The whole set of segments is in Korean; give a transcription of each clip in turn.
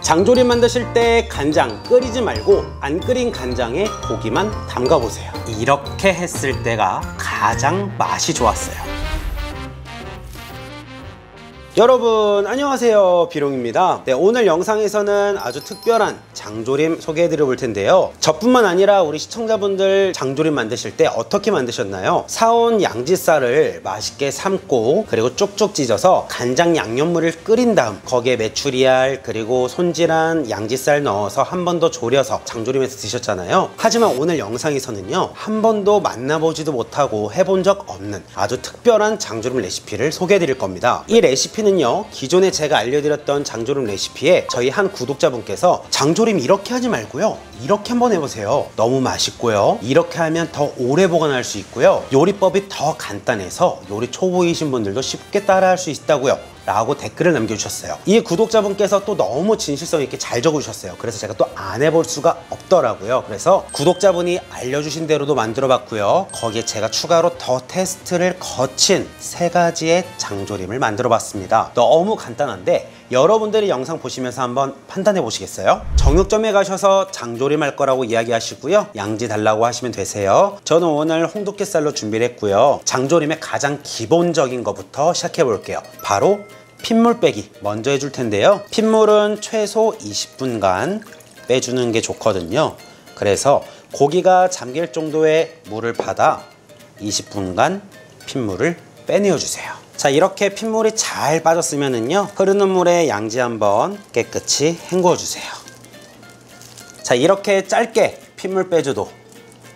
장조림 만드실 때 간장 끓이지 말고 안 끓인 간장에 고기만 담가보세요. 이렇게 했을 때가 가장 맛이 좋았어요. 여러분 안녕하세요, 비룡입니다. 오늘 영상에서는 아주 특별한 장조림 소개해 드려 볼 텐데요, 저뿐만 아니라 우리 시청자분들 장조림 만드실 때 어떻게 만드셨나요? 사온 양지살을 맛있게 삶고 그리고 쭉쭉 찢어서 간장 양념물을 끓인 다음 거기에 메추리알 그리고 손질한 양지살 넣어서 한 번 더 졸여서 장조림에서 드셨잖아요. 하지만 오늘 영상에서는요, 한 번도 만나보지도 못하고 해본 적 없는 아주 특별한 장조림 레시피를 소개해 드릴 겁니다. 이 레시피 는요, 기존에 제가 알려드렸던 장조림 레시피에 저희 한 구독자분께서 장조림 이렇게 하지 말고요, 이렇게 한번 해보세요, 너무 맛있고요, 이렇게 하면 더 오래 보관할 수 있고요, 요리법이 더 간단해서 요리 초보이신 분들도 쉽게 따라할 수 있다고요 라고 댓글을 남겨주셨어요. 이 구독자분께서 또 너무 진실성 있게 잘 적어주셨어요. 그래서 제가 또 안 해볼 수가 없더라고요. 그래서 구독자분이 알려주신 대로도 만들어 봤고요, 거기에 제가 추가로 더 테스트를 거친 3가지의 장조림을 만들어 봤습니다. 너무 간단한데 여러분들이 영상 보시면서 한번 판단해 보시겠어요? 정육점에 가셔서 장조림 할 거라고 이야기하시고요, 양지 달라고 하시면 되세요. 저는 오늘 홍두깨살로 준비를 했고요, 장조림의 가장 기본적인 것부터 시작해 볼게요. 바로 핏물 빼기 먼저 해줄 텐데요, 핏물은 최소 20분간 빼주는 게 좋거든요. 그래서 고기가 잠길 정도의 물을 받아 20분간 핏물을 빼내어 주세요. 자, 이렇게 핏물이 잘 빠졌으면은요, 흐르는 물에 양지 한번 깨끗이 헹궈 주세요. 자, 이렇게 짧게 핏물 빼줘도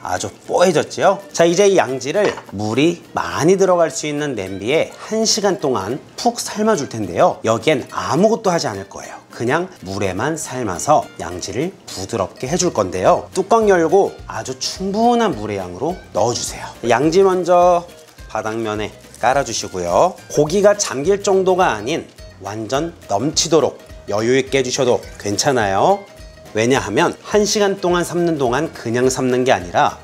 아주 뽀해졌죠? 자, 이제 이 양지를 물이 많이 들어갈 수 있는 냄비에 1시간 동안 푹 삶아 줄 텐데요, 여기엔 아무것도 하지 않을 거예요. 그냥 물에만 삶아서 양지를 부드럽게 해줄 건데요, 뚜껑 열고 아주 충분한 물의 양으로 넣어주세요. 양지 먼저 바닥면에 깔아주시고요, 고기가 잠길 정도가 아닌 완전 넘치도록 여유있게 해주셔도 괜찮아요. 왜냐하면 1시간 동안 삶는 동안 그냥 삶는 게 아니라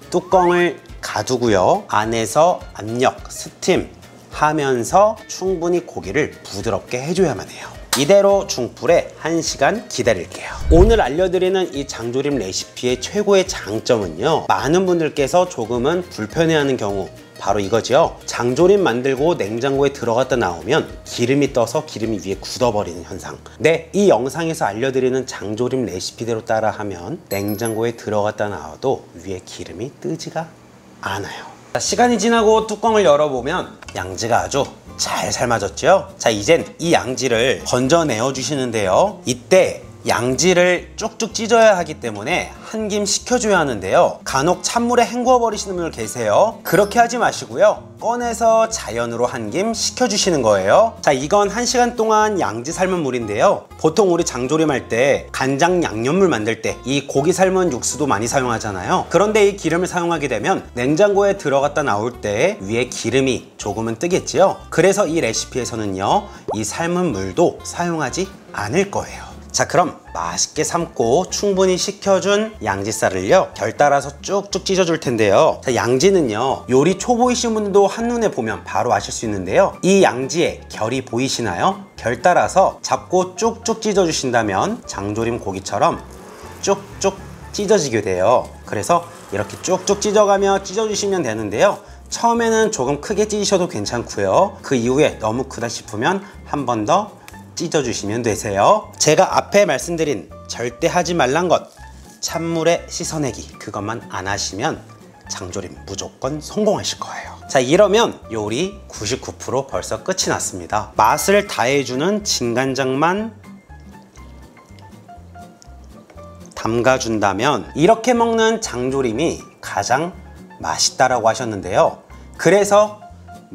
뚜껑을 가두고요, 안에서 압력, 스팀 하면서 충분히 고기를 부드럽게 해줘야만 해요. 이대로 중불에 1시간 기다릴게요. 오늘 알려드리는 이 장조림 레시피의 최고의 장점은요, 많은 분들께서 조금은 불편해하는 경우 바로 이거죠. 장조림 만들고 냉장고에 들어갔다 나오면 기름이 떠서 기름이 위에 굳어버리는 현상. 네, 이 영상에서 알려드리는 장조림 레시피대로 따라하면 냉장고에 들어갔다 나와도 위에 기름이 뜨지가 않아요. 자, 시간이 지나고 뚜껑을 열어보면 양지가 아주 잘 삶아졌죠? 자, 이젠 이 양지를 건져내어 주시는데요, 이때 양지를 쭉쭉 찢어야 하기 때문에 한 김 식혀줘야 하는데요, 간혹 찬물에 헹궈 버리시는 분들 계세요. 그렇게 하지 마시고요, 꺼내서 자연으로 한 김 식혀주시는 거예요. 자, 이건 1시간 동안 양지 삶은 물인데요, 보통 우리 장조림 할 때 간장 양념물 만들 때 이 고기 삶은 육수도 많이 사용하잖아요. 그런데 이 기름을 사용하게 되면 냉장고에 들어갔다 나올 때 위에 기름이 조금은 뜨겠지요. 그래서 이 레시피에서는요, 이 삶은 물도 사용하지 않을 거예요. 자, 그럼 맛있게 삶고 충분히 식혀준 양지살을요, 결 따라서 쭉쭉 찢어줄 텐데요, 자, 양지는요, 요리 초보이신 분도 한눈에 보면 바로 아실 수 있는데요, 이 양지에 결이 보이시나요? 결 따라서 잡고 쭉쭉 찢어주신다면 장조림 고기처럼 쭉쭉 찢어지게 돼요. 그래서 이렇게 쭉쭉 찢어가며 찢어주시면 되는데요, 처음에는 조금 크게 찢으셔도 괜찮고요, 그 이후에 너무 크다 싶으면 한 번 더 찢어주시면 되세요. 제가 앞에 말씀드린 절대 하지 말란 것, 찬물에 씻어내기, 그것만 안 하시면 장조림 무조건 성공하실 거예요. 자, 이러면 요리 99% 벌써 끝이 났습니다. 맛을 다해주는 진간장만 담가준다면 이렇게 먹는 장조림이 가장 맛있다라고 하셨는데요, 그래서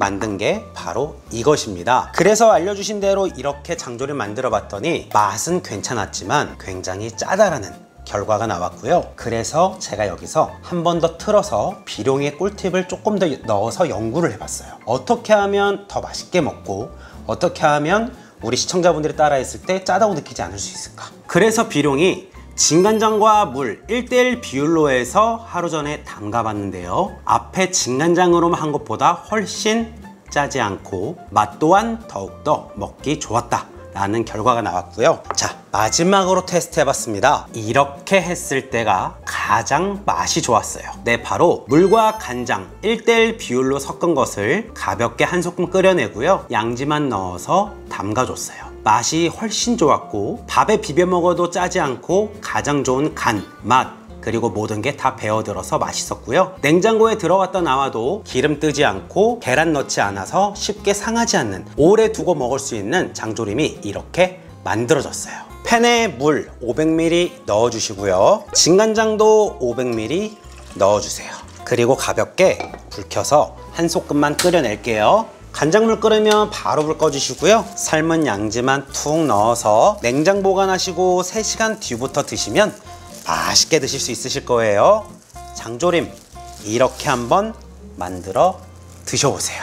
만든 게 바로 이것입니다. 그래서 알려주신 대로 이렇게 장조림 만들어 봤더니 맛은 괜찮았지만 굉장히 짜다라는 결과가 나왔고요, 그래서 제가 여기서 한 번 더 틀어서 비룡의 꿀팁을 조금 더 넣어서 연구를 해봤어요. 어떻게 하면 더 맛있게 먹고 어떻게 하면 우리 시청자분들이 따라했을 때 짜다고 느끼지 않을 수 있을까. 그래서 비룡이 진간장과 물 1:1 비율로 해서 하루 전에 담가봤는데요, 앞에 진간장으로만 한 것보다 훨씬 짜지 않고 맛 또한 더욱더 먹기 좋았다 라는 결과가 나왔고요. 자, 마지막으로 테스트 해봤습니다. 이렇게 했을 때가 가장 맛이 좋았어요. 네, 바로 물과 간장 1:1 비율로 섞은 것을 가볍게 한 소끔 끓여내고요. 양지만 넣어서 담가줬어요. 맛이 훨씬 좋았고 밥에 비벼 먹어도 짜지 않고 가장 좋은 간, 맛, 그리고 모든 게 다 배어들어서 맛있었고요. 냉장고에 들어갔다 나와도 기름 뜨지 않고 계란 넣지 않아서 쉽게 상하지 않는, 오래 두고 먹을 수 있는 장조림이 이렇게 만들어졌어요. 팬에 물 500ml 넣어주시고요. 진간장도 500ml 넣어주세요. 그리고 가볍게 불 켜서 한 소끔만 끓여낼게요. 간장물 끓으면 바로 불 꺼주시고요. 삶은 양지만 툭 넣어서 냉장 보관하시고 3시간 뒤부터 드시면 맛있게 드실 수 있으실 거예요. 장조림 이렇게 한번 만들어 드셔보세요.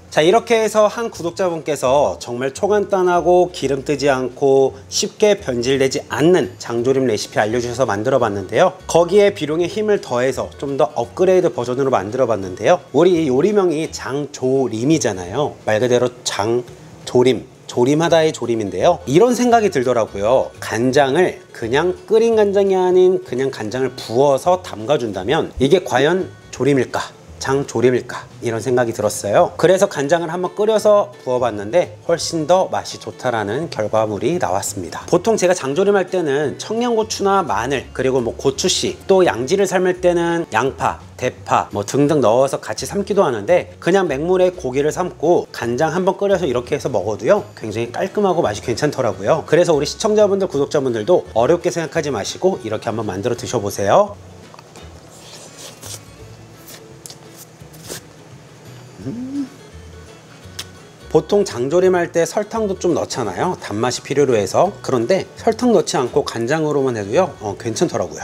자, 이렇게 해서 한 구독자분께서 정말 초간단하고 기름 뜨지 않고 쉽게 변질되지 않는 장조림 레시피 알려주셔서 만들어 봤는데요. 거기에 비룡의 힘을 더해서 좀 더 업그레이드 버전으로 만들어 봤는데요. 우리 요리명이 장조림이잖아요. 말 그대로 장조림, 조림하다의 조림인데요. 이런 생각이 들더라고요. 간장을 그냥 끓인 간장이 아닌 그냥 간장을 부어서 담가준다면 이게 과연 조림일까? 장조림일까? 이런 생각이 들었어요. 그래서 간장을 한번 끓여서 부어봤는데 훨씬 더 맛이 좋다라는 결과물이 나왔습니다. 보통 제가 장조림 할 때는 청양고추나 마늘, 그리고 뭐 고추씨, 또 양지를 삶을 때는 양파, 대파 뭐 등등 넣어서 같이 삶기도 하는데, 그냥 맹물에 고기를 삶고 간장 한번 끓여서 이렇게 해서 먹어도요 굉장히 깔끔하고 맛이 괜찮더라고요. 그래서 우리 시청자분들, 구독자분들도 어렵게 생각하지 마시고 이렇게 한번 만들어 드셔보세요. 보통 장조림 할 때 설탕도 좀 넣잖아요. 단맛이 필요로 해서. 그런데 설탕 넣지 않고 간장으로만 해도요 괜찮더라고요.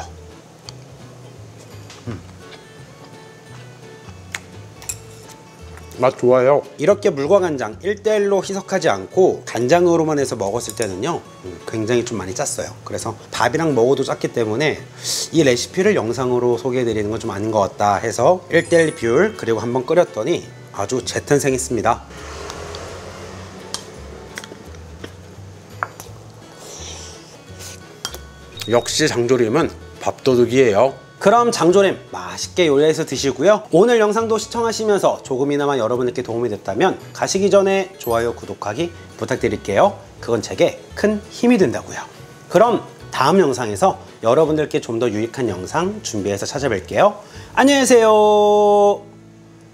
맛 좋아요. 이렇게 물과 간장 1:1로 희석하지 않고 간장으로만 해서 먹었을 때는요 굉장히 좀 많이 짰어요. 그래서 밥이랑 먹어도 짰기 때문에 이 레시피를 영상으로 소개해 드리는 건 좀 아닌 것 같다 해서 1:1 비율, 그리고 한번 끓였더니 아주 재탄생했습니다. 역시 장조림은 밥도둑이에요. 그럼 장조림 맛있게 요리해서 드시고요. 오늘 영상도 시청하시면서 조금이나마 여러분들께 도움이 됐다면 가시기 전에 좋아요, 구독하기 부탁드릴게요. 그건 제게 큰 힘이 된다고요. 그럼 다음 영상에서 여러분들께 좀 더 유익한 영상 준비해서 찾아뵐게요. 안녕히 계세요.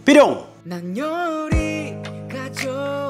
삐룡! 난 요리가 좋아.